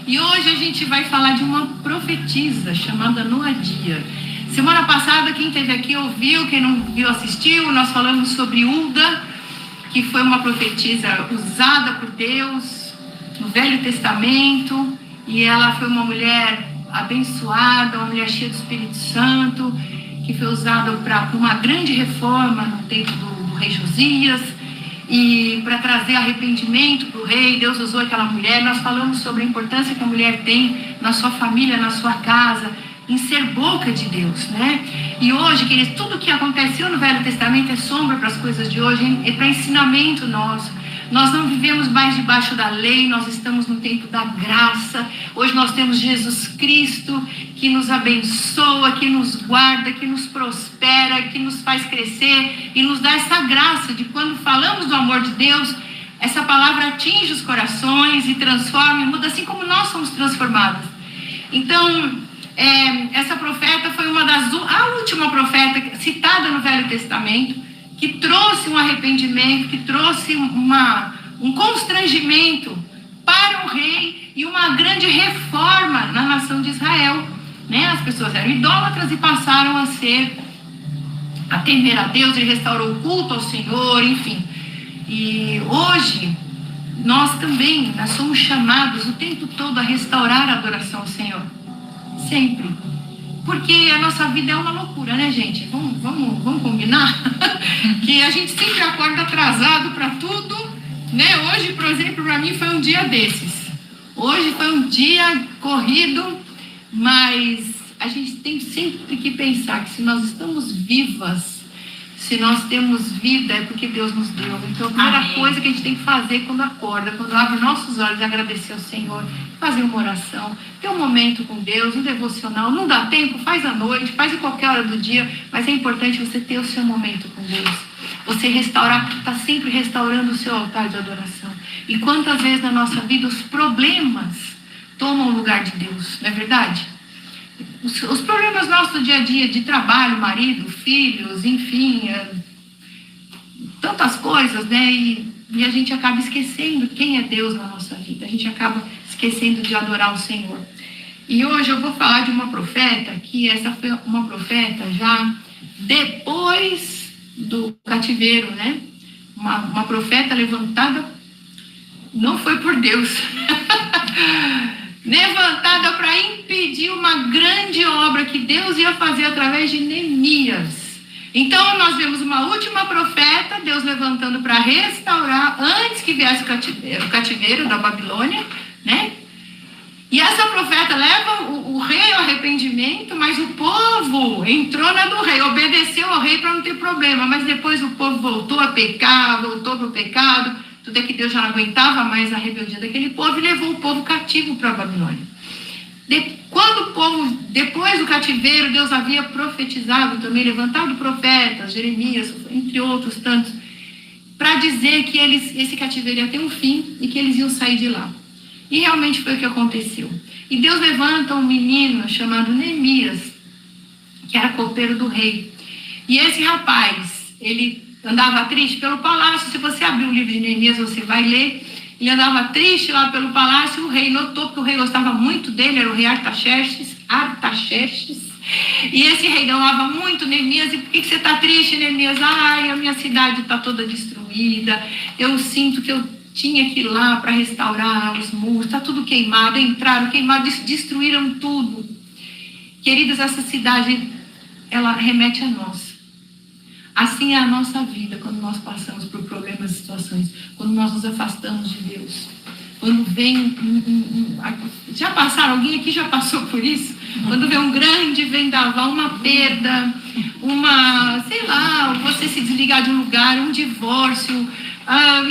E hoje a gente vai falar de uma profetisa chamada Noadia. Semana passada, quem esteve aqui ouviu, quem não viu assistiu. Nós falamos sobre Hulda, que foi uma profetisa usada por Deus no Velho Testamento. E ela foi uma mulher abençoada, uma mulher cheia do Espírito Santo, que foi usada para uma grande reforma no tempo do rei Josias. E para trazer arrependimento para o rei, Deus usou aquela mulher. Nós falamos sobre a importância que a mulher tem na sua família, na sua casa, em ser boca de Deus, né? E hoje, queridos, tudo que aconteceu no Velho Testamento é sombra para as coisas de hoje, é para ensinamento nosso. Nós não vivemos mais debaixo da lei, nós estamos no tempo da graça. Hoje nós temos Jesus Cristo que nos abençoa, que nos guarda, que nos prospera, que nos faz crescer e nos dá essa graça de quando falamos do amor de Deus, essa palavra atinge os corações e transforma e muda, assim como nós somos transformados. Então, essa profeta foi a última profeta citada no Velho Testamento, que trouxe um arrependimento, que trouxe um constrangimento para o rei e uma grande reforma na nação de Israel, né? As pessoas eram idólatras e passaram a temer a Deus, e restaurou o culto ao Senhor, enfim. E hoje, nós somos chamados o tempo todo a restaurar a adoração ao Senhor, sempre. Porque a nossa vida é uma loucura, né, gente? Vamos combinar? Que a gente sempre acorda atrasado para tudo, né? Hoje, por exemplo, para mim foi um dia desses. Hoje foi um dia corrido, mas a gente tem sempre que pensar que se nós estamos vivas, se nós temos vida, é porque Deus nos deu. Então, a primeira coisa que a gente tem que fazer quando acorda, quando abre nossos olhos, é agradecer ao Senhor, fazer uma oração, ter um momento com Deus, um devocional. Não dá tempo, faz à noite, faz em qualquer hora do dia, mas é importante você ter o seu momento com Deus. Você restaurar, está sempre restaurando o seu altar de adoração. E quantas vezes na nossa vida os problemas tomam o lugar de Deus, não é verdade? Os problemas nossos do dia a dia, de trabalho, marido, filhos, enfim, tantas coisas, né? E a gente acaba esquecendo quem é Deus na nossa vida. A gente acaba esquecendo de adorar o Senhor. E hoje eu vou falar de uma profeta, que essa foi uma profeta já depois do cativeiro, né? Uma profeta levantada, não foi por Deus, levantada para impedir uma grande obra que Deus ia fazer através de Neemias. Então nós vemos uma última profeta, Deus levantando para restaurar, antes que viesse o cativeiro da Babilônia, né? E essa profeta leva o rei ao arrependimento, mas o povo entrou na do rei, obedeceu ao rei para não ter problema, mas depois o povo voltou a pecar, voltou para o pecado. Tudo é que Deus já não aguentava mais a rebeldia daquele povo e levou o povo cativo para a Babilônia. Quando o povo, depois do cativeiro, Deus havia profetizado também, levantado profetas, Jeremias, entre outros tantos, para dizer que esse cativeiro ia ter um fim e que eles iam sair de lá. E realmente foi o que aconteceu. E Deus levanta um menino chamado Neemias, que era copeiro do rei. E esse rapaz, ele andava triste pelo palácio. Se você abrir o livro de Neemias, você vai ler. Ele andava triste lá pelo palácio. O rei notou, porque o rei gostava muito dele, era o rei Artaxerxes. E esse rei amava muito Neemias. E por que você está triste, Neemias? Ai, a minha cidade está toda destruída. Eu sinto que eu tinha que ir lá para restaurar os muros. Está tudo queimado. Entraram, queimaram, destruíram tudo. Queridos, essa cidade, ela remete a nós. Assim é a nossa vida quando nós passamos por problemas e situações, quando nós nos afastamos de Deus. Quando vem já passaram, alguém aqui já passou por isso? Quando vem um grande vendaval, uma perda, sei lá, você se desligar de um lugar, um divórcio,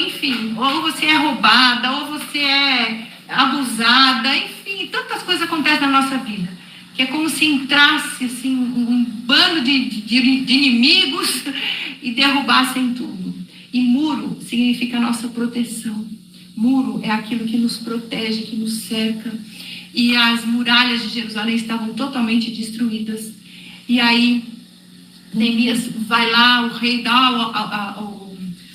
enfim, ou você é roubada, ou você é abusada, enfim, tantas coisas acontecem na nossa vida. Que é como se entrasse assim, um bando de inimigos e derrubassem tudo. E muro significa a nossa proteção. Muro é aquilo que nos protege, que nos cerca. E as muralhas de Jerusalém estavam totalmente destruídas. E aí, Neemias vai lá, o rei dá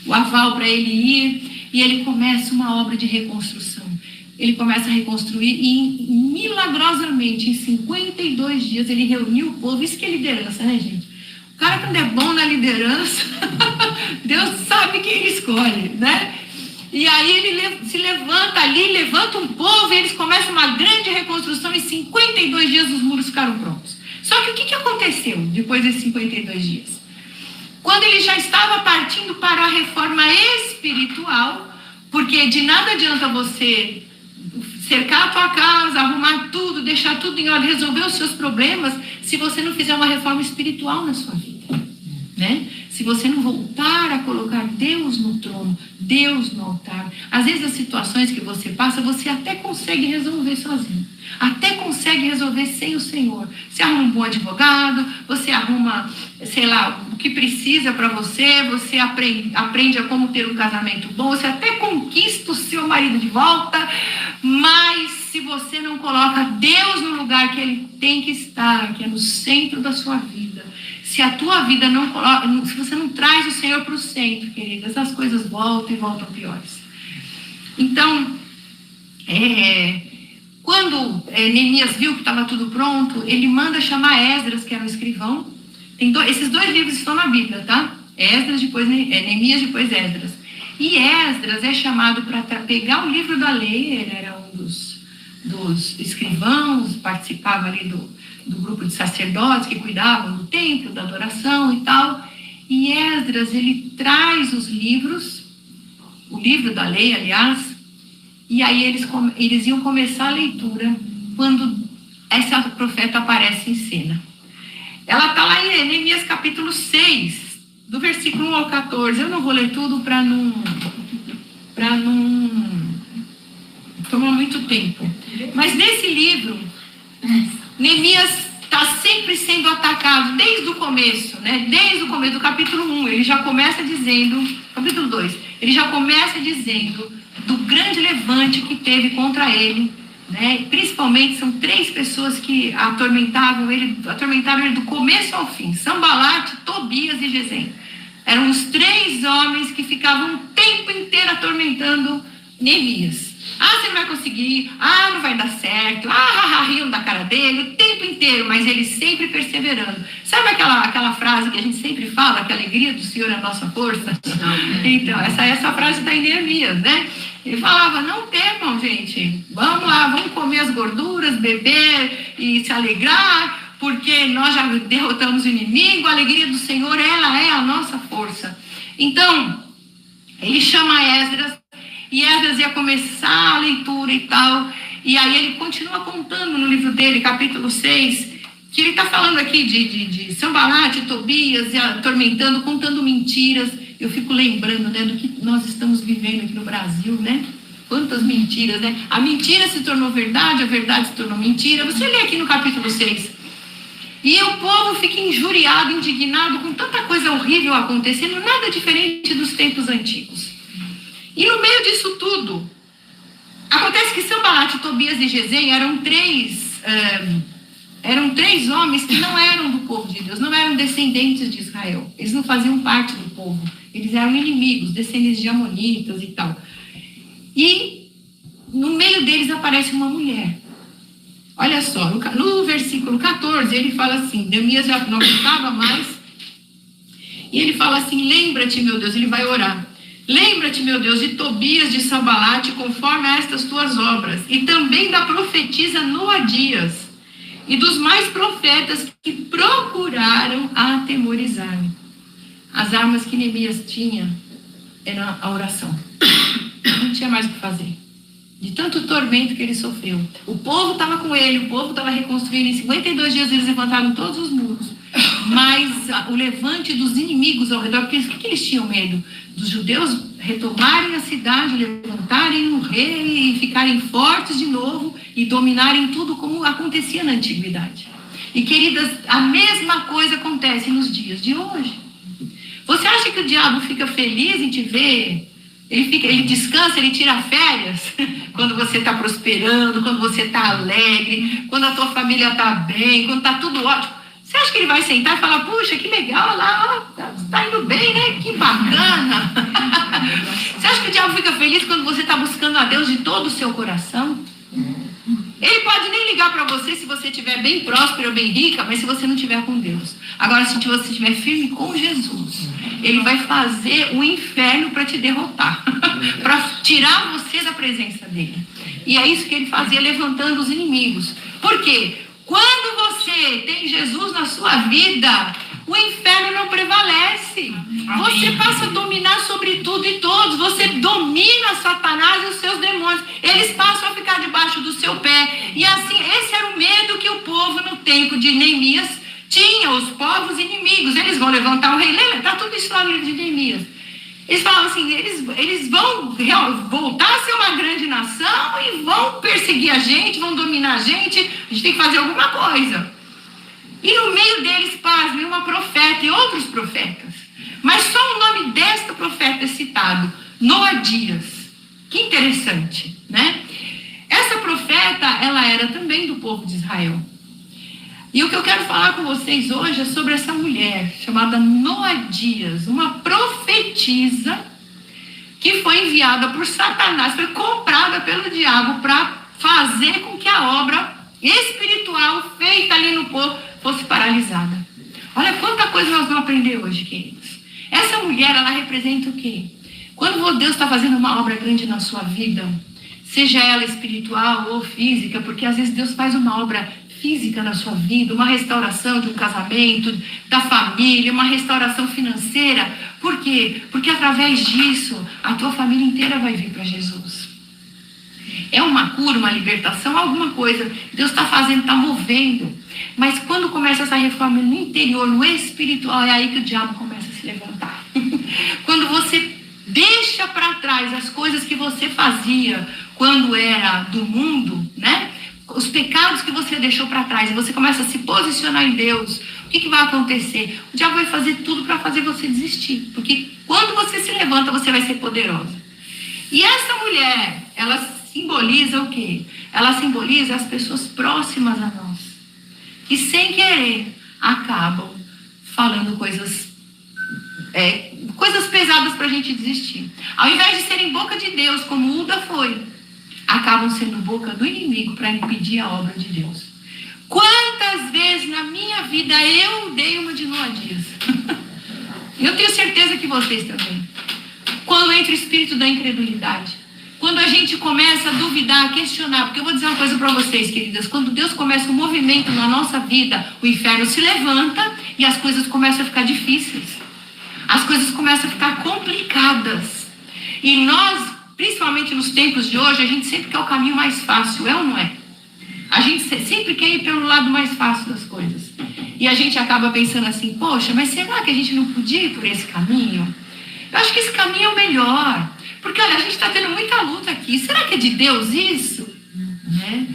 o aval para ele ir, e ele começa uma obra de reconstrução. ele começa a reconstruir e milagrosamente, em 52 dias, ele reuniu o povo. Isso que é liderança, né, gente? O cara, quando é bom na liderança, Deus sabe quem ele escolhe, né? E aí ele se levanta ali, levanta um povo e eles começam uma grande reconstrução. Em 52 dias os muros ficaram prontos. Só que o que aconteceu depois desses 52 dias? Quando ele já estava partindo para a reforma espiritual, porque de nada adianta você cercar a tua casa, arrumar tudo, deixar tudo em ordem, resolver os seus problemas, se você não fizer uma reforma espiritual na sua vida, né? Se você não voltar a colocar Deus no trono, Deus no altar. Às vezes as situações que você passa, você até consegue resolver sozinho. Até consegue resolver sem o Senhor. Você arruma um bom advogado, você arruma, sei lá, o que precisa para você, você aprende a como ter um casamento bom, você até conquista o seu marido de volta, mas se você não coloca Deus no lugar que ele tem que estar, que é no centro da sua vida, se a tua vida não coloca, se você não traz o Senhor para o centro, queridas, as coisas voltam e voltam piores. Então, quando Neemias viu que estava tudo pronto, ele manda chamar Esdras, que era um escrivão. Esses dois livros estão na Bíblia, tá? Esdras, depois Neemias, depois Esdras. E Esdras é chamado para pegar o livro da lei. Ele era um dos escrivãos, participava ali do grupo de sacerdotes que cuidavam do templo, da adoração e tal. E Esdras, ele traz os livros, o livro da lei, aliás, e aí eles iam começar a leitura quando essa profeta aparece em cena. Ela está lá em Neemias capítulo 6, do versículo 1 ao 14. Eu não vou ler tudo para não tomar muito tempo. Mas nesse livro, Neemias está sempre sendo atacado desde o começo, né? Desde o começo do capítulo 1, ele já começa dizendo, capítulo 2, ele já começa dizendo do grande levante que teve contra ele, né? Principalmente são 3 pessoas que atormentaram ele do começo ao fim: Sambalate, Tobias e Gesem. Eram os 3 homens que ficavam o tempo inteiro atormentando Neemias. Você não vai conseguir, não vai dar certo, riam da cara dele o tempo inteiro, mas ele sempre perseverando. Sabe aquela frase que a gente sempre fala, que a alegria do Senhor é a nossa força? Então, essa frase está em Neemias, né? Ele falava: não temam, gente, vamos lá, vamos comer as gorduras, beber e se alegrar, porque nós já derrotamos o inimigo, a alegria do Senhor, ela é a nossa força. Então, ele chama Esdras, e Esdras ia começar a leitura e tal, e aí ele continua contando no livro dele, capítulo 6, que ele está falando aqui de Sambalate, Tobias, e atormentando, contando mentiras. Eu fico lembrando, né, do que nós estamos vivendo aqui no Brasil, né? Quantas mentiras, né? A mentira se tornou verdade, a verdade se tornou mentira. Você lê aqui no capítulo 6. E o povo fica injuriado, indignado, com tanta coisa horrível acontecendo, nada diferente dos tempos antigos. E no meio disso tudo, acontece que Sambalate, Tobias e Gesem eram três homens que não eram do povo de Deus, não eram descendentes de Israel. Eles não faziam parte do povo. Eles eram inimigos, descendentes de amonitas e tal. E no meio deles aparece uma mulher. Olha só, no versículo 14, ele fala assim, Neemias já não estava mais, e ele fala assim: lembra-te, meu Deus, ele vai orar. Lembra-te, meu Deus, de Tobias, de Sambalate, conforme a estas tuas obras, e também da profetisa Noadias, e dos mais profetas que procuraram atemorizar-me. As armas que Neemias tinha era a oração. Não tinha mais o que fazer. De tanto tormento que ele sofreu. O povo estava com ele, o povo estava reconstruindo. Em 52 dias eles levantaram todos os muros. Mas o levante dos inimigos ao redor, porque o que eles tinham medo? Dos judeus retomarem a cidade, levantarem um rei e ficarem fortes de novo e dominarem tudo como acontecia na antiguidade. E, queridas, a mesma coisa acontece nos dias de hoje. Você acha que o diabo fica feliz em te ver? Ele descansa, ele tira férias quando você está prosperando, quando você está alegre, quando a tua família está bem, quando está tudo ótimo. Você acha que ele vai sentar e falar, puxa, que legal, lá, tá indo bem, né? Que bacana. Você acha que o diabo fica feliz quando você está buscando a Deus de todo o seu coração? Ele pode nem ligar para você se você estiver bem próspero ou bem rica, mas se você não estiver com Deus. Agora, se você estiver firme com Jesus, ele vai fazer o inferno para te derrotar, para tirar você da presença dele. E é isso que ele fazia, levantando os inimigos. Por quê? Quando você tem Jesus na sua vida, o inferno não prevalece. Você passa a dominar sobre tudo e todos. Você domina Satanás e os seus demônios. Eles passam a ficar debaixo do seu pé. E assim, esse era o medo que o povo no tempo de Neemias tinha, os povos inimigos. Eles vão levantar o rei. Lembra? Está tudo isso lá no livro de Neemias. Eles falavam assim, eles vão voltar a ser uma grande nação e vão perseguir a gente, vão dominar a gente tem que fazer alguma coisa. E no meio deles, pasmem, uma profeta e outros profetas. Mas só o nome desta profeta é citado, Noadias. Que interessante, né? Essa profeta, ela era também do povo de Israel. E o que eu quero falar com vocês hoje é sobre essa mulher, chamada Noadias, uma profetisa que foi enviada por Satanás, foi comprada pelo diabo para fazer com que a obra espiritual feita ali no povo fosse paralisada. Olha quanta coisa nós vamos aprender hoje, queridos. Essa mulher, ela representa o quê? Quando Deus está fazendo uma obra grande na sua vida, seja ela espiritual ou física, porque às vezes Deus faz uma obra física na sua vida, uma restauração de um casamento, da família, uma restauração financeira. Por quê? Porque através disso, a tua família inteira vai vir para Jesus. É uma cura, uma libertação, alguma coisa. Deus está fazendo, está movendo. Mas quando começa essa reforma no interior, no espiritual, é aí que o diabo começa a se levantar. Quando você deixa para trás as coisas que você fazia quando era do mundo, né? Os pecados que você deixou para trás, e você começa a se posicionar em Deus, o que vai acontecer? O diabo vai fazer tudo para fazer você desistir. Porque quando você se levanta, você vai ser poderosa. E essa mulher, ela simboliza o quê? Ela simboliza as pessoas próximas a nós, que sem querer acabam falando coisas pesadas para a gente desistir. Ao invés de serem boca de Deus, como Uda foi, acabam sendo boca do inimigo para impedir a obra de Deus. Quantas vezes na minha vida eu dei uma de Noadias? Eu tenho certeza que vocês também. Quando entra o espírito da incredulidade, quando a gente começa a duvidar, a questionar, porque eu vou dizer uma coisa para vocês, queridas, quando Deus começa um movimento na nossa vida, o inferno se levanta e as coisas começam a ficar difíceis. As coisas começam a ficar complicadas. E nós, principalmente nos tempos de hoje, a gente sempre quer o caminho mais fácil, é ou não é? A gente sempre quer ir pelo lado mais fácil das coisas. E a gente acaba pensando assim, poxa, mas será que a gente não podia ir por esse caminho? Eu acho que esse caminho é o melhor. Porque, olha, a gente está tendo muita luta aqui. Será que é de Deus isso? Né?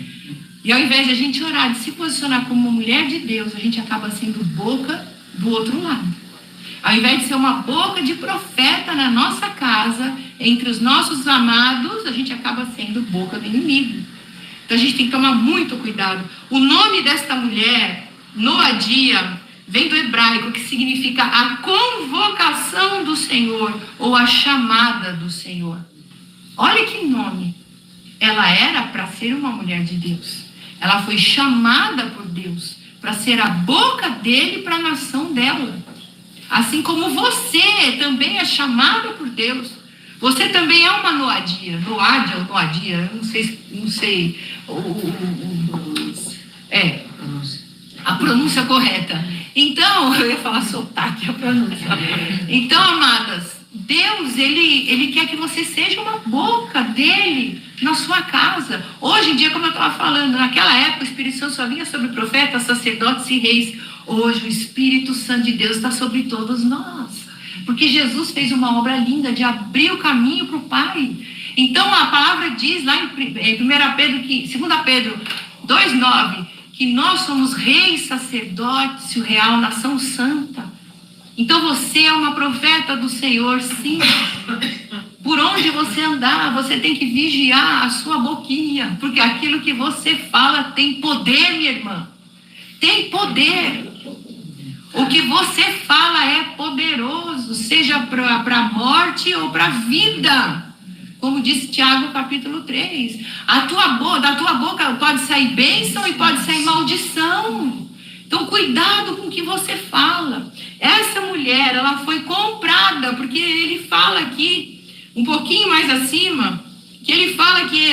E ao invés de a gente orar, de se posicionar como uma mulher de Deus, a gente acaba sendo boca do outro lado. Ao invés de ser uma boca de profeta na nossa casa, entre os nossos amados, a gente acaba sendo boca do inimigo. Então a gente tem que tomar muito cuidado. O nome desta mulher, Noadia, vem do hebraico, que significa a convocação do Senhor, ou a chamada do Senhor. Olha que nome. Ela era para ser uma mulher de Deus. Ela foi chamada por Deus para ser a boca dele para a nação dela. Assim como você também é chamado por Deus. Você também é uma Noadia. Noadia ou Noadia, eu não sei a pronúncia correta. Então, eu ia falar sotaque, a pronúncia. Então, amadas, Deus, ele quer que você seja uma boca dele na sua casa. Hoje em dia, como eu estava falando, naquela época o Espírito Santo só vinha sobre profetas, sacerdotes e reis. Hoje o Espírito Santo de Deus está sobre todos nós. Porque Jesus fez uma obra linda de abrir o caminho para o Pai. Então a palavra diz lá em 2 Pedro 2,9, que nós somos reis, sacerdotes, o real, nação santa. Então você é uma profeta do Senhor, sim. Por onde você andar, você tem que vigiar a sua boquinha, porque aquilo que você fala tem poder, minha irmã. Tem poder. O que você fala é poderoso, seja para a morte ou para a vida. Como disse Tiago, capítulo 3. Da tua boca pode sair bênção e pode sair maldição. Então, cuidado com o que você fala. Essa mulher, ela foi comprada, porque ele fala aqui, um pouquinho mais acima, que ele fala que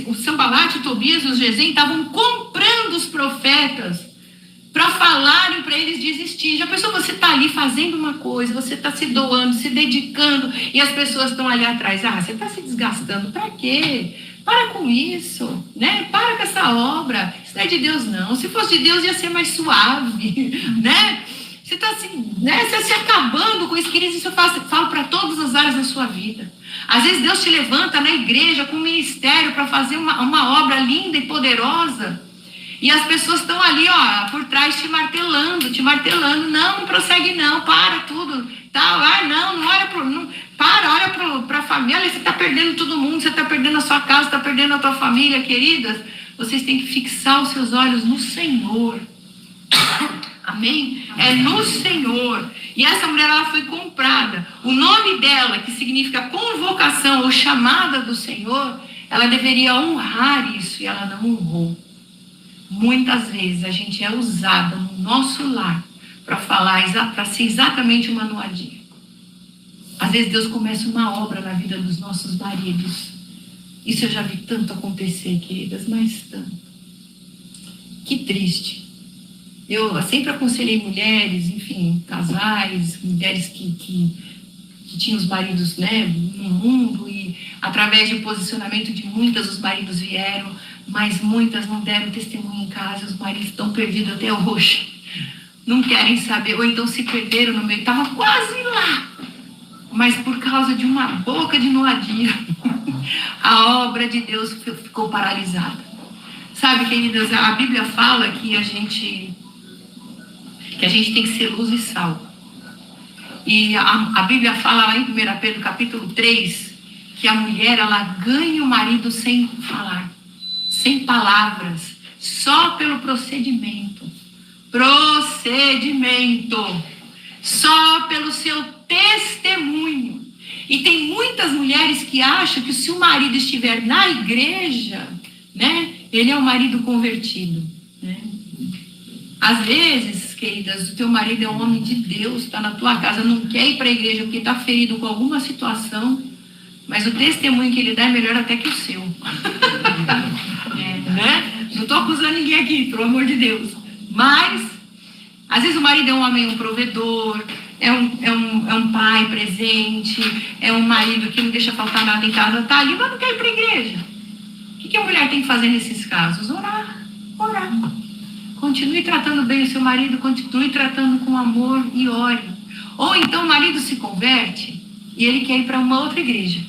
o Sanbalat, o Tobias e os Gesem estavam comprando os profetas para falarem para eles desistir. Já pensou, você está ali fazendo uma coisa, você está se doando, se dedicando, e as pessoas estão ali atrás. Você está se desgastando, para quê? Para com isso, né? Para com essa obra. Isso não é de Deus, não. Se fosse de Deus, ia ser mais suave, né? Você está se acabando com isso, queridos. Isso eu falo para todas as áreas da sua vida. Às vezes Deus te levanta na igreja com um ministério para fazer uma obra linda e poderosa. E as pessoas estão ali, por trás te martelando. Não prossegue não, para tudo. Não olha olha para a família. Você está perdendo todo mundo, você está perdendo a sua casa, está perdendo a tua família, queridas. Vocês têm que fixar os seus olhos no Senhor. Amém? É no Senhor. E essa mulher, ela foi comprada. O nome dela, que significa convocação ou chamada do Senhor, ela deveria honrar isso e ela não honrou. Muitas vezes a gente é usada no nosso lar para ser exatamente uma Noadia. Às vezes Deus começa uma obra na vida dos nossos maridos. Isso eu já vi tanto acontecer, queridas, mas tanto. Que triste. Eu sempre aconselhei mulheres, enfim, casais, mulheres que tinham os maridos, né, no mundo, e através de posicionamento de muitas, os maridos vieram, mas muitas não deram testemunho em casa, os maridos estão perdidos até hoje. Não querem saber, ou então se perderam no meio, estava quase lá. Mas por causa de uma boca de Noadia, a obra de Deus ficou paralisada. Sabe, queridas, a Bíblia fala que a gente tem que ser luz e sal. E a Bíblia fala lá em 1 Pedro capítulo 3, que a mulher, ela ganha o marido sem falar, sem palavras, só pelo procedimento. Só pelo seu testemunho. E tem muitas mulheres que acham que se o marido estiver na igreja, né, ele é um marido convertido, né? Às vezes, queridas, o teu marido é um homem de Deus, está na tua casa, não quer ir para a igreja porque está ferido com alguma situação, mas o testemunho que ele dá é melhor até que o seu. Né? Não estou acusando ninguém aqui, pelo amor de Deus. Mas, às vezes o marido é um homem, um provedor, é um pai presente, é um marido que não deixa faltar nada em casa, está ali, mas não quer ir para a igreja. O que a mulher tem que fazer nesses casos? Orar. Continue tratando bem o seu marido, continue tratando com amor e ore. Ou então o marido se converte e ele quer ir para uma outra igreja.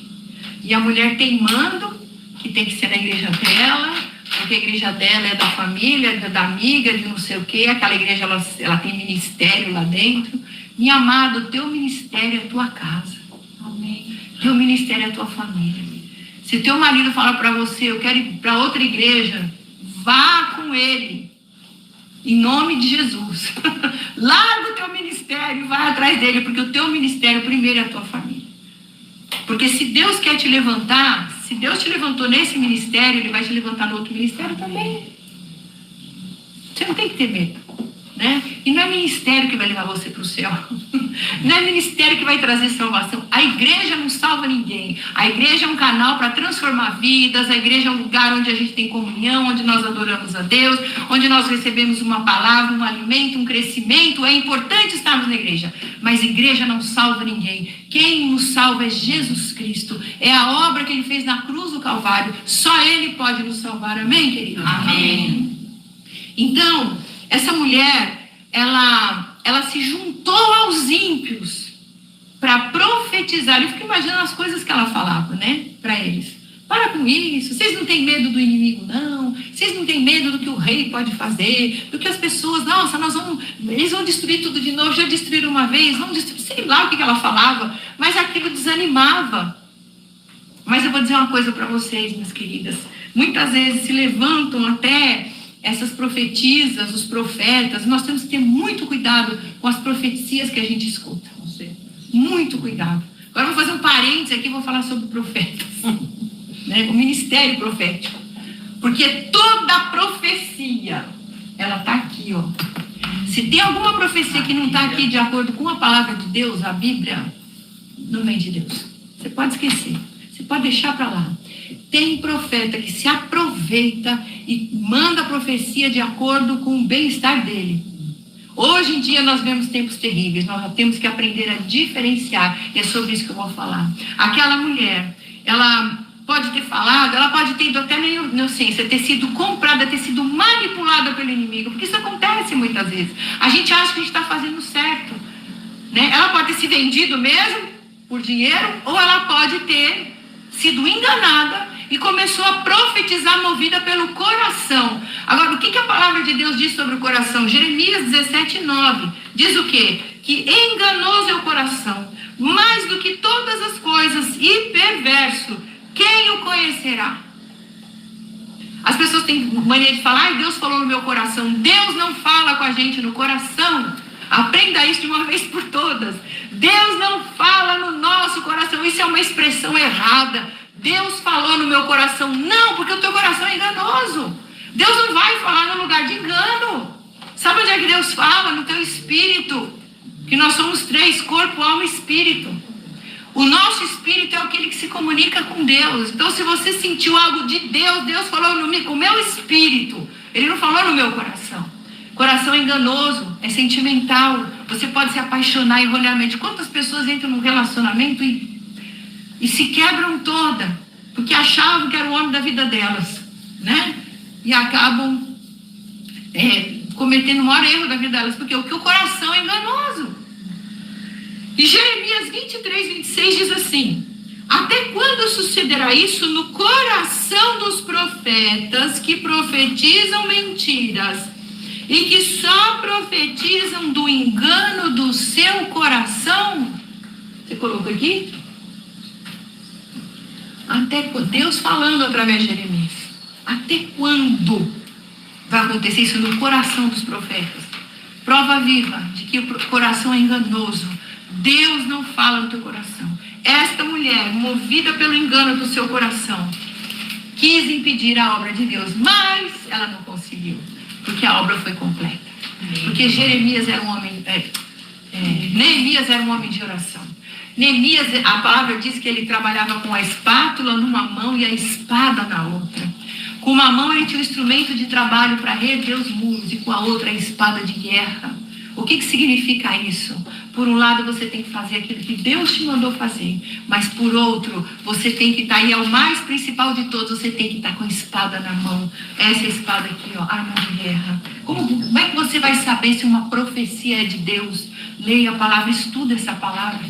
E a mulher teimando que tem que ser na igreja dela, porque a igreja dela é da família, da amiga, de não sei o quê. Aquela igreja, ela tem ministério lá dentro. Minha amada, o teu ministério é a tua casa. Amém. Teu ministério é a tua família. Se teu marido falar para você, eu quero ir para outra igreja, vá com ele. Em nome de Jesus. Larga o teu ministério e vai atrás dele, porque o teu ministério primeiro é a tua família. Porque se Deus quer te levantar, se Deus te levantou nesse ministério, Ele vai te levantar no outro ministério também. Você não tem que ter medo, né? E não é ministério que vai levar você para o céu. Não é ministério que vai trazer salvação. A igreja não salva ninguém. A igreja é um canal para transformar vidas. A igreja é um lugar onde a gente tem comunhão, onde nós adoramos a Deus, onde nós recebemos uma palavra, um alimento, um crescimento. É importante estarmos na igreja, mas a igreja não salva ninguém. Quem nos salva é Jesus Cristo. É a obra que Ele fez na cruz do Calvário. Só Ele pode nos salvar. Amém, querido? Amém. Então, essa mulher, ela se juntou aos ímpios para profetizar. Eu fico imaginando as coisas que ela falava, né, para eles. Para com isso, vocês não têm medo do inimigo, não. Vocês não têm medo do que o rei pode fazer, do que as pessoas, nossa, eles vão destruir tudo de novo, já destruíram uma vez, vão destruir, sei lá o que ela falava, mas aquilo desanimava. Mas eu vou dizer uma coisa para vocês, minhas queridas. Muitas vezes se levantam até essas profetisas, os profetas, nós temos que ter muito cuidado com as profecias que a gente escuta. Muito cuidado. Agora eu vou fazer um parênteses aqui e vou falar sobre profetas. Né? O ministério profético. Porque toda profecia, ela está aqui, ó. Se tem alguma profecia que não está aqui de acordo com a palavra de Deus, a Bíblia, não vem de Deus. Você pode esquecer. Você pode deixar para lá. Tem profeta que se aproveita e manda profecia de acordo com o bem-estar dele. Hoje em dia nós vemos tempos terríveis, nós temos que aprender a diferenciar, e é sobre isso que eu vou falar. Aquela mulher, ela pode ter falado, ela pode ter ido até na inocência, ter sido comprada, ter sido manipulada pelo inimigo, porque isso acontece muitas vezes. A gente acha que a gente está fazendo certo, né? Ela pode ter se vendido mesmo por dinheiro, ou ela pode ter sido enganada e começou a profetizar movida pelo coração. Agora, o que a palavra de Deus diz sobre o coração? Jeremias 17:9 diz o quê? Que enganoso é o coração, mais do que todas as coisas, e perverso, quem o conhecerá? As pessoas têm mania de falar, Deus falou no meu coração. Deus não fala com a gente no coração. Aprenda isso de uma vez por todas. Deus não fala no nosso coração. Isso é uma expressão errada. Deus falou no meu coração. Não, porque o teu coração é enganoso. Deus não vai falar no lugar de engano. Sabe onde é que Deus fala? No teu espírito. Que nós somos 3, corpo, alma e espírito. O nosso espírito é aquele que se comunica com Deus. Então, se você sentiu algo de Deus, Deus falou no meu espírito. Ele não falou no meu coração. Coração é enganoso, é sentimental. Você pode se apaixonar erroneamente. Quantas pessoas entram num relacionamento e se quebram toda, porque achavam que era o homem da vida delas, né? E acabam cometendo o maior erro da vida delas, porque o coração é enganoso. E Jeremias 23:26 diz assim: até quando sucederá isso no coração dos profetas que profetizam mentiras e que só profetizam do engano do seu coração? Você colocou aqui? Até Deus falando através de Jeremias. Até quando vai acontecer isso no coração dos profetas? Prova viva de que o coração é enganoso. Deus não fala no teu coração. Esta mulher, movida pelo engano do seu coração, quis impedir a obra de Deus, mas ela não conseguiu, porque a obra foi completa. Porque Neemias era um homem de oração. Neemias, a palavra diz que ele trabalhava com a espátula numa mão e a espada na outra. Com uma mão ele tinha um instrumento de trabalho para reerguer os muros e com a outra a espada de guerra. O que significa isso? Por um lado você tem que fazer aquilo que Deus te mandou fazer, mas por outro você tem que estar, e é o mais principal de todos, você tem que estar com a espada na mão. Essa espada aqui, ó, arma de guerra. Como é que você vai saber se uma profecia é de Deus? Leia a palavra, estuda essa palavra.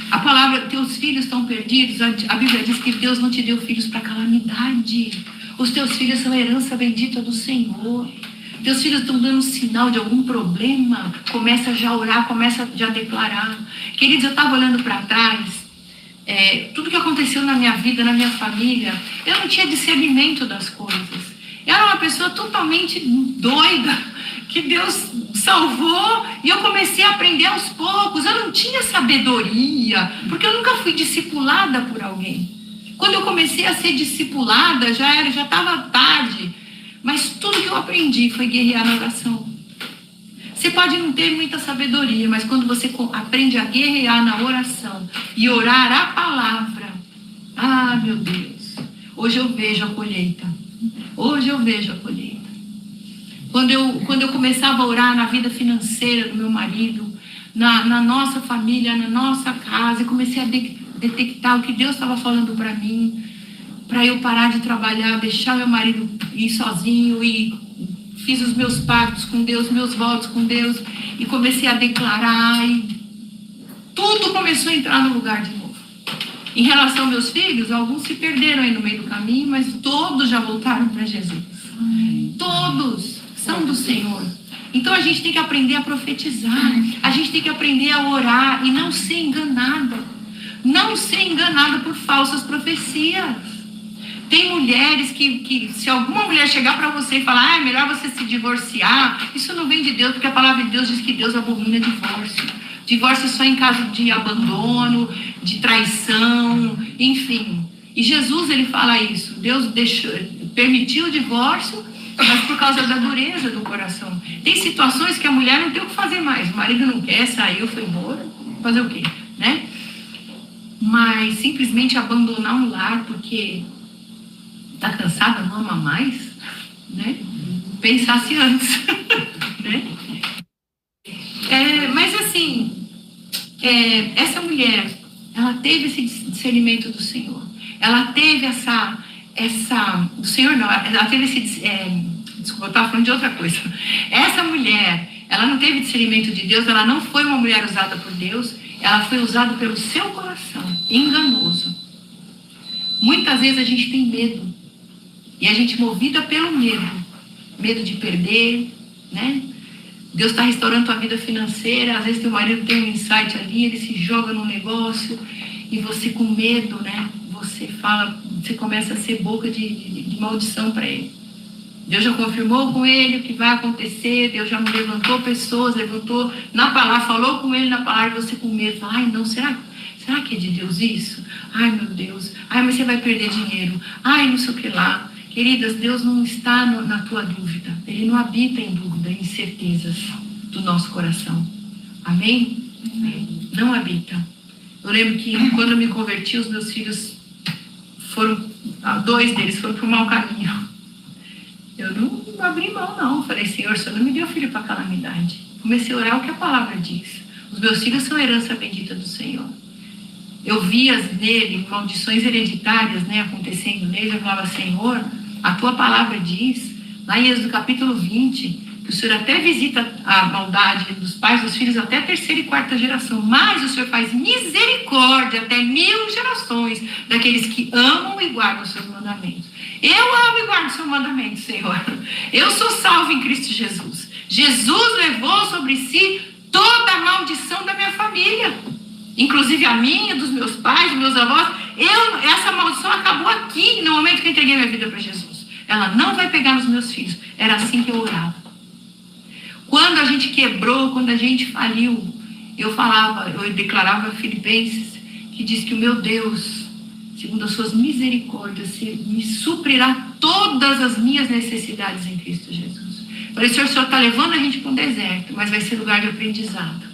A palavra, teus filhos estão perdidos. A Bíblia diz que Deus não te deu filhos para calamidade. Os teus filhos são herança bendita do Senhor. Teus filhos estão dando sinal de algum problema, começa já a orar, começa já a declarar. Queridos, eu estava olhando para trás, tudo que aconteceu na minha vida, na minha família, eu não tinha discernimento das coisas. Eu era uma pessoa totalmente doida, que Deus salvou, e eu comecei a aprender aos poucos. Eu não tinha sabedoria, porque eu nunca fui discipulada por alguém. Quando eu comecei a ser discipulada, já estava tarde. Mas tudo que eu aprendi foi guerrear na oração. Você pode não ter muita sabedoria, mas quando você aprende a guerrear na oração e orar a palavra, meu Deus, hoje eu vejo a colheita. Hoje eu vejo a colheita. Quando eu começava a orar na vida financeira do meu marido, na nossa família, na nossa casa, e comecei a detectar o que Deus estava falando para mim, para eu parar de trabalhar, deixar meu marido ir sozinho, e fiz os meus pactos com Deus, meus votos com Deus, e comecei a declarar, e tudo começou a entrar no lugar de novo. Em relação aos meus filhos, alguns se perderam aí no meio do caminho, mas todos já voltaram para Jesus. Todos são do Senhor. Então a gente tem que aprender a profetizar, a gente tem que aprender a orar e não ser enganada. Não ser enganada por falsas profecias. Tem mulheres que se alguma mulher chegar para você e falar, é melhor você se divorciar, isso não vem de Deus, porque a palavra de Deus diz que Deus abomina divórcio. Divórcio só em caso de abandono, de traição, enfim. E Jesus, ele fala isso. Deus permitiu o divórcio, mas por causa da dureza do coração. Tem situações que a mulher não tem o que fazer mais. O marido não quer, saiu, foi embora. Fazer o quê, né? Mas simplesmente abandonar um lar porque está cansada, não ama mais, né? Pensasse antes, né? Mas assim, essa mulher, ela teve esse discernimento do Senhor. Ela teve do Senhor não, ela teve desculpa, eu estava falando de outra coisa. Essa mulher, ela não teve discernimento de Deus, ela não foi uma mulher usada por Deus, ela foi usada pelo seu coração, enganoso. Muitas vezes a gente tem medo, e a gente movida pelo medo de perder, né? Deus está restaurando tua vida financeira, às vezes teu marido tem um insight ali, ele se joga num negócio, e você com medo, né? Você começa a ser boca de maldição para ele. Deus já confirmou com ele o que vai acontecer, Deus já levantou pessoas, levantou na palavra, falou com ele na palavra, e você com medo, fala, ai não, será que é de Deus isso? Ai meu Deus, ai mas você vai perder dinheiro, ai não sei o que lá. Queridas, Deus não está na tua dúvida, Ele não habita em dúvida, em incertezas do nosso coração. Amém? Amém. Não habita. Eu lembro que quando eu me converti, os meus filhos dois deles foram para o mau caminho. Eu não abri mão, não. Falei, Senhor, o Senhor não me deu filho para calamidade. Comecei a orar o que a palavra diz. Os meus filhos são herança bendita do Senhor. Eu via nele maldições hereditárias, né, acontecendo neles. Eu falava, Senhor, a tua palavra diz, lá em Êxodo capítulo 20, que o Senhor até visita a maldade dos pais, dos filhos, até a terceira e quarta geração. Mas o Senhor faz misericórdia até 1000 gerações daqueles que amam e guardam os seus mandamentos. Eu amo e guardo o seu mandamento, Senhor. Eu sou salvo em Cristo Jesus. Jesus levou sobre si toda a maldição da minha família. Inclusive a minha, dos meus pais, dos meus avós. Essa maldição acabou aqui, no momento que eu entreguei minha vida para Jesus. Ela não vai pegar nos meus filhos. Era assim que eu orava. Quando a gente quebrou, quando a gente faliu, eu declarava Filipenses, que diz que o meu Deus, segundo as suas misericórdias, me suprirá todas as minhas necessidades em Cristo Jesus. Falei, Senhor, o Senhor está levando a gente para um deserto, mas vai ser lugar de aprendizado.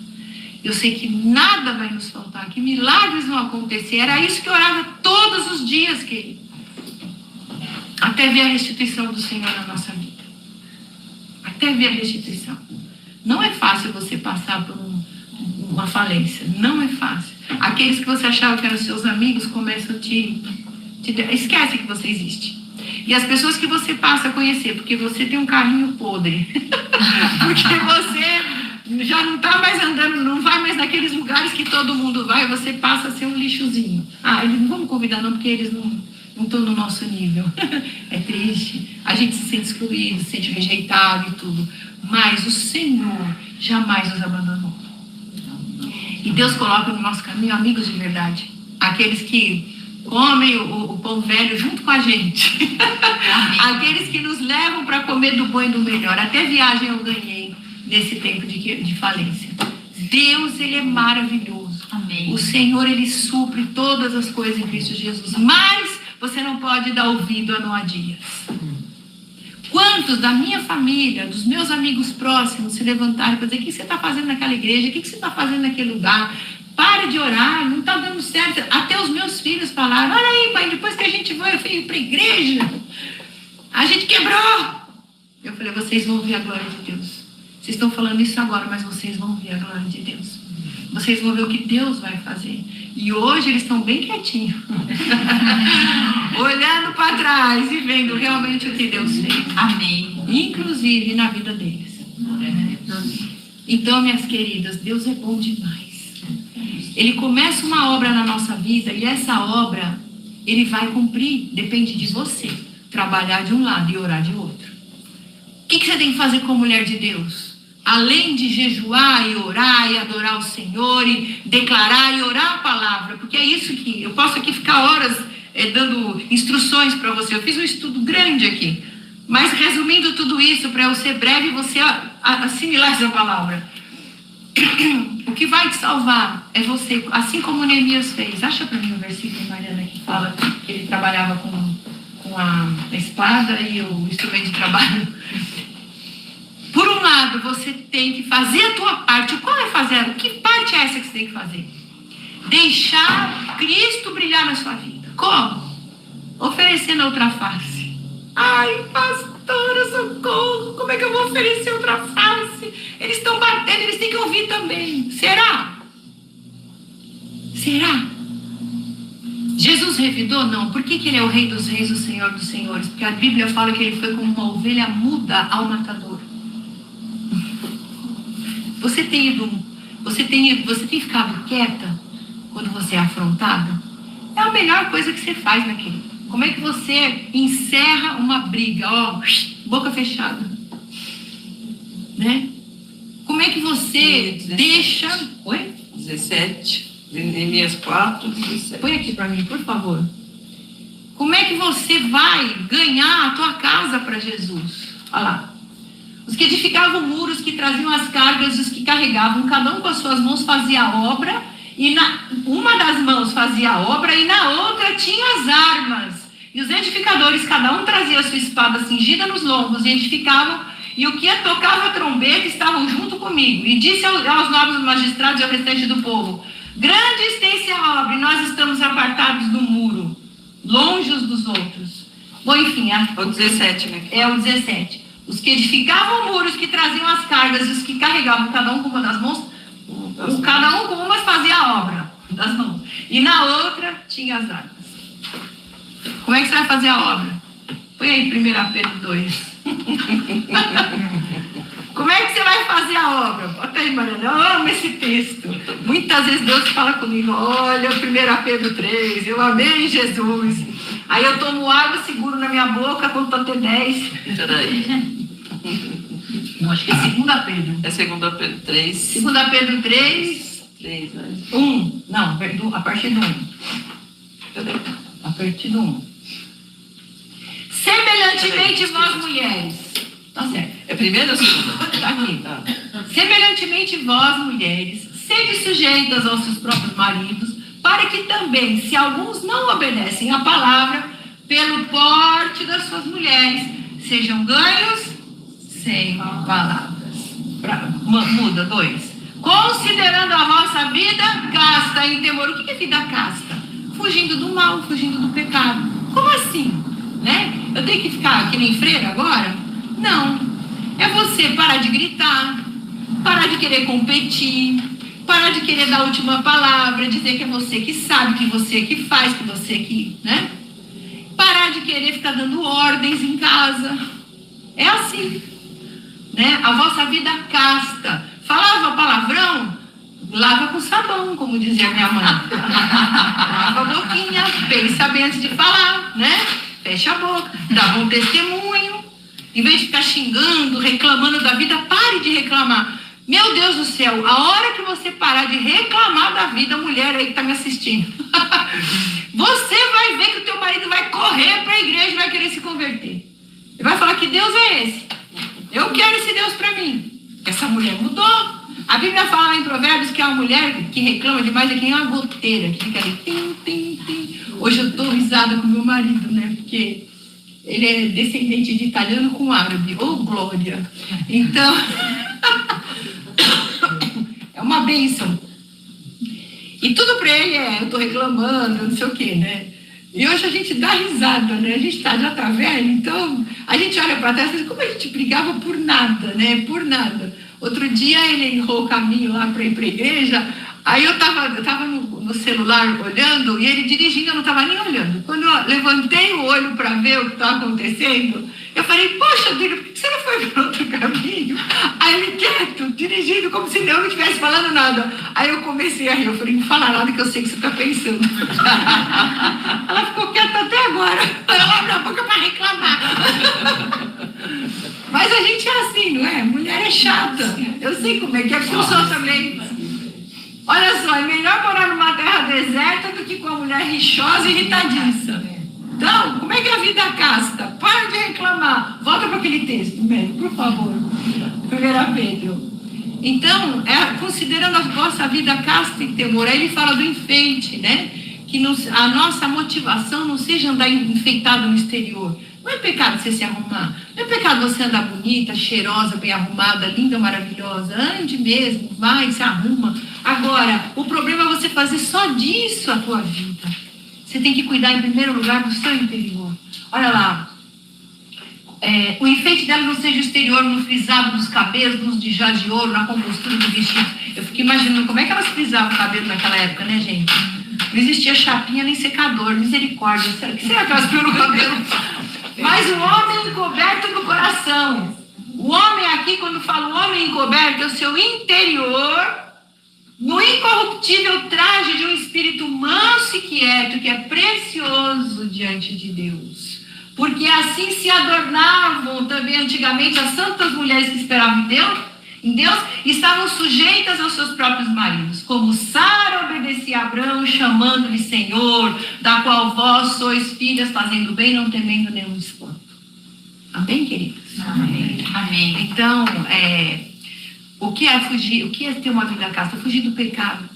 Eu sei que nada vai nos faltar, que milagres vão acontecer. Era isso que eu orava todos os dias, querido. Até ver a restituição do Senhor na nossa vida. Até ver a restituição. Não é fácil você passar por uma falência. Não é fácil. Aqueles que você achava que eram seus amigos começam a esquece que você existe. E as pessoas que você passa a conhecer, porque você tem um carrinho podre. Porque você já não está mais andando, não vai mais naqueles lugares que todo mundo vai, você passa a ser um lixozinho. Eles não vamos convidar não, porque eles não estão no nosso nível. É triste. A gente se sente excluído, se sente rejeitado e tudo. Mas o Senhor jamais nos abandonou. E Deus coloca no nosso caminho amigos de verdade. Aqueles que comem o pão velho junto com a gente. Aqueles que nos levam para comer do bom e do melhor. Até viagem eu ganhei nesse tempo de falência. Deus, Ele é maravilhoso. Amém. O Senhor, Ele supre todas as coisas em Cristo Jesus. Mas você não pode dar ouvido a noadias. Quantos da minha família, dos meus amigos próximos se levantaram para dizer: o que você está fazendo naquela igreja? O que você está fazendo naquele lugar? Para de orar, não está dando certo. Até os meus filhos falaram: olha aí, pai, depois que a gente veio para a igreja, a gente quebrou. Eu falei: vocês vão ver a glória de Deus. Vocês estão falando isso agora, mas vocês vão ver a glória de Deus. Vocês vão ver o que Deus vai fazer. E hoje eles estão bem quietinhos. Olhando para trás e vendo realmente o que Deus fez. Amém. Inclusive na vida deles. Então, minhas queridas, Deus é bom demais. Ele começa uma obra na nossa vida e essa obra Ele vai cumprir. Depende de você. Trabalhar de um lado e orar de outro. O que você tem que fazer como mulher de Deus? Além de jejuar e orar e adorar o Senhor e declarar e orar a palavra, porque é isso que eu posso aqui ficar horas dando instruções para você. Eu fiz um estudo grande aqui. Mas resumindo tudo isso, para eu ser breve, você assimilar essa palavra. O que vai te salvar é você, assim como Neemias fez. Acha para mim o versículo, Mariana, que fala que ele trabalhava com a espada e o instrumento de trabalho. Por um lado, você tem que fazer a tua parte. Qual é fazer? Que parte é essa que você tem que fazer? Deixar Cristo brilhar na sua vida. Como? Oferecendo a outra face. Ai, pastora, socorro, como é que eu vou oferecer outra face? Eles estão batendo, eles têm que ouvir também. Será? Será? Jesus revidou? Não. Por que ele é o Rei dos Reis, o Senhor dos Senhores? Porque a Bíblia fala que ele foi como uma ovelha muda ao matador. Você tem ficado quieta quando você é afrontada? É a melhor coisa que você faz, minha querida. Como é que você encerra uma briga? Ó, boca fechada. Né? Como é que você 17. deixa... Oi? 17. Neemias 4, 17. Põe aqui para mim, por favor. Como é que você vai ganhar a tua casa para Jesus? Olha lá. Os que edificavam muros, que traziam as cargas, os que carregavam, cada um com as suas mãos fazia a obra, e uma das mãos fazia a obra, e na outra tinha as armas. E os edificadores, cada um trazia a sua espada cingida nos lombos, e edificavam, e o que tocava a trombeta estavam junto comigo. E disse aos nobres magistrados e ao restante do povo: grande e extensa obra, e nós estamos apartados do muro, longe uns dos outros. Bom, enfim, o 17, né? É o 17. Os que edificavam muros, que traziam as cargas, e os que carregavam, cada um com uma das mãos, cada um com uma fazia a obra das mãos. E na outra tinha as armas. Como é que você vai fazer a obra? Põe aí 1 Pedro 2. Como é que você vai fazer a obra? Bota aí, Mariana. Eu amo esse texto. Muitas vezes Deus fala comigo: olha, 1 Pedro 3, eu amei Jesus. Aí eu tomo água, seguro na minha boca, conto até 10. Peraí. Não, acho que é 2 Pedro. É 2 Pedro 3. 2 Pedro 3. 3, né? 1. Não, a partir do 1. Peraí. A partir do 1. Semelhantemente vós, mulheres. Tá certo. É primeiro ou segundo? Tá aqui. Semelhantemente vós, mulheres, sede sujeitas aos seus próprios maridos, para que também, se alguns não obedecem à palavra, pelo porte das suas mulheres, sejam ganhos sem palavras. Muda 2. Considerando a vossa vida casta em temor. O que é vida casta? Fugindo do mal, fugindo do pecado. Como assim? Né? Eu tenho que ficar que nem freira agora? Não. É você parar de gritar, parar de querer competir, parar de querer dar a última palavra, dizer que é você que sabe, que você que faz, que você que, né? Parar de querer ficar dando ordens em casa. É assim, né? A vossa vida casta. Falava palavrão, lava com sabão, como dizia minha mãe. Lava a boquinha, pensa bem antes de falar, né? Fecha a boca, dá bom testemunho. Em vez de ficar xingando, reclamando da vida, pare de reclamar. Meu Deus do céu, a hora que você parar de reclamar da vida, mulher aí que está me assistindo, você vai ver que o teu marido vai correr para a igreja e vai querer se converter. Ele vai falar: que Deus é esse? Eu quero esse Deus para mim. Essa mulher mudou. A Bíblia fala em Provérbios que a mulher que reclama demais é que nem uma goteira, que fica ali, tim, tim, tim. Hoje eu estou risada com meu marido, né? Porque ele é descendente de italiano com árabe. Oh, glória! Então, é uma bênção. E tudo para ele eu estou reclamando, não sei o quê, né? E hoje a gente dá risada, né? A gente já tá velho, então a gente olha para trás e diz: como a gente brigava por nada, né? Por nada. Outro dia ele errou o caminho lá para ir para a igreja, aí eu tava no celular olhando e ele dirigindo, eu não estava nem olhando. Quando eu levantei o olho para ver o que estava acontecendo, eu falei: poxa, Deus, por que você não foi para outro caminho? Aí ele quieto, dirigindo, como se eu não estivesse falando nada. Aí eu comecei a rir, eu falei: não fala nada que eu sei que você está pensando. Ela ficou quieta até agora. Ela abre a boca para reclamar. Mas a gente é assim, não é? Mulher é chata. Eu sei como é que porque eu sou também. Olha só, é melhor morar numa terra deserta do que com uma mulher rixosa e irritadiça. Não, como é que é a vida casta? Para de reclamar. Volta para aquele texto, médico, por favor. 1 Pedro. Então, considerando a vossa vida casta e temor, aí ele fala do enfeite, né? Que a nossa motivação não seja andar enfeitado no exterior. Não é pecado você se arrumar. Não é pecado você andar bonita, cheirosa, bem arrumada, linda, maravilhosa. Ande mesmo, vai, se arruma. Agora, o problema é você fazer só disso a tua vida. Você tem que cuidar em primeiro lugar do seu interior. Olha lá. O enfeite dela não seja o exterior, no frisado dos cabelos, nos dijás de ouro, na compostura do vestido. Eu fico imaginando como é que elas frisavam o cabelo naquela época, né, gente? Não existia chapinha nem secador, misericórdia. O que será que elas põem no cabelo? Mas o homem encoberto do coração. O homem aqui, quando fala o homem encoberto, é o seu interior, no incorruptível traje de um espírito manso e quieto, que é precioso diante de Deus. Porque assim se adornavam também antigamente as santas mulheres que esperavam em Deus, estavam sujeitas aos seus próprios maridos, como Sara obedecia a Abraão, chamando-lhe Senhor, da qual vós sois filhas, fazendo bem, não temendo nenhum espanto. Amém, queridos? Amém. Amém. Então, o que é fugir? O que é ter uma vida casta? Fugir do pecado.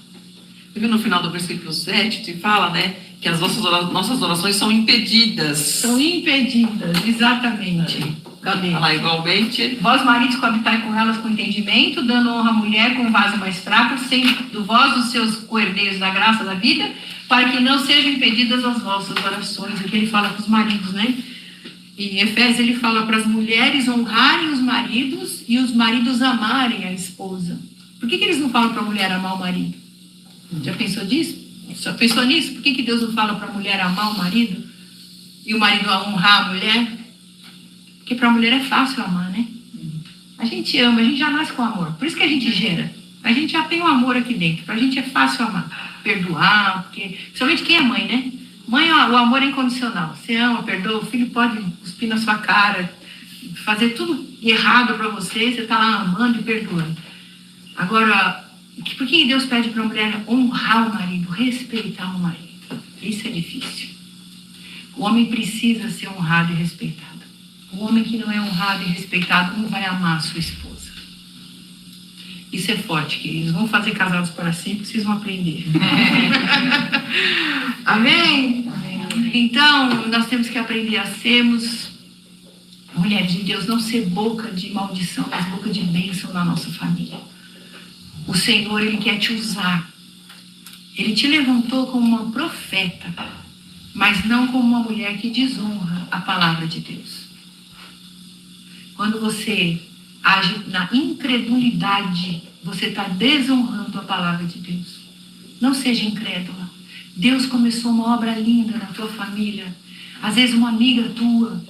No final do versículo 7, te fala, né, que as nossas orações são impedidas. São impedidas, exatamente. Cadê? Fala igualmente. Vós, maridos, coabitai com elas com entendimento, dando honra à mulher com vaso mais fraco, sendo vós os seus coerdeiros da graça da vida, para que não sejam impedidas as vossas orações. O que ele fala para os maridos, né? Em Efésios ele fala para as mulheres honrarem os maridos e os maridos amarem a esposa. Por que eles não falam para a mulher amar o marido? Já pensou disso? Já pensou nisso? Por que Deus não fala para a mulher amar o marido e o marido honrar a mulher? Porque para a mulher é fácil amar, né? A gente ama, a gente já nasce com amor. Por isso que a gente gera. A gente já tem um amor aqui dentro. Para a gente é fácil amar, perdoar, porque principalmente quem é mãe, né? Mãe, o amor é incondicional. Você ama, perdoa, o filho pode cuspir na sua cara, fazer tudo errado para você, você está lá amando e perdoando. Agora, por que Deus pede para a mulher honrar o marido, respeitar o marido? Isso é difícil. O homem precisa ser honrado e respeitado. O homem que não é honrado e respeitado não vai amar a sua esposa. Isso é forte, queridos. Vamos fazer casados para sempre, vocês vão aprender. Amém? Então, nós temos que aprender a sermos mulheres de Deus, não ser boca de maldição, mas boca de bênção na nossa família. O Senhor, Ele quer te usar. Ele te levantou como uma profeta, mas não como uma mulher que desonra a palavra de Deus. Quando você age na incredulidade, você está desonrando a palavra de Deus. Não seja incrédula. Deus começou uma obra linda na tua família. Às vezes uma amiga tua,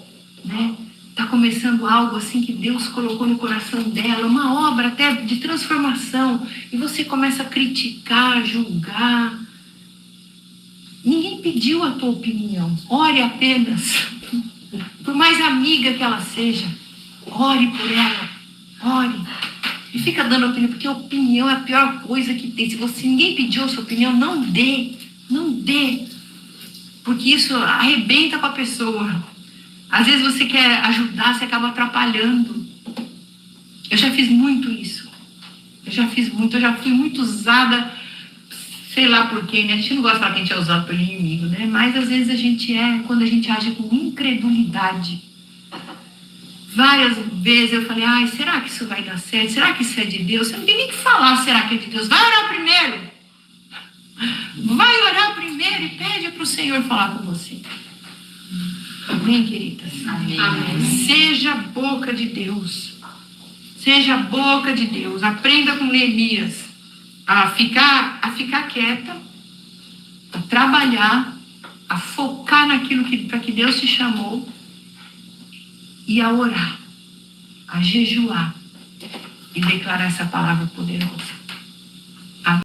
né? Está começando algo assim que Deus colocou no coração dela, uma obra até de transformação, e você começa a criticar, julgar. Ninguém pediu a tua opinião. Ore apenas. Por mais amiga que ela seja, ore por ela. Ore. E fica dando opinião, porque a opinião é a pior coisa que tem. Se ninguém pediu a sua opinião, não dê. Não dê. Porque isso arrebenta com a pessoa. Às vezes você quer ajudar, você acaba atrapalhando. Eu já fiz muito isso. Eu já fui muito usada, sei lá por quê, né? A gente não gosta de falar que a gente é usado pelo inimigo, né? Mas às vezes a gente quando a gente age com incredulidade. Várias vezes eu falei, será que isso vai dar certo? Será que isso é de Deus? Você não tem nem que falar, será que é de Deus? Vai orar primeiro. Vai orar primeiro e pede para o Senhor falar com você. Amém, queridas? Amém. Amém. Seja a boca de Deus. Seja a boca de Deus. Aprenda com Neemias a ficar quieta, a trabalhar, a focar naquilo para que Deus te chamou e a orar, a jejuar e declarar essa palavra poderosa.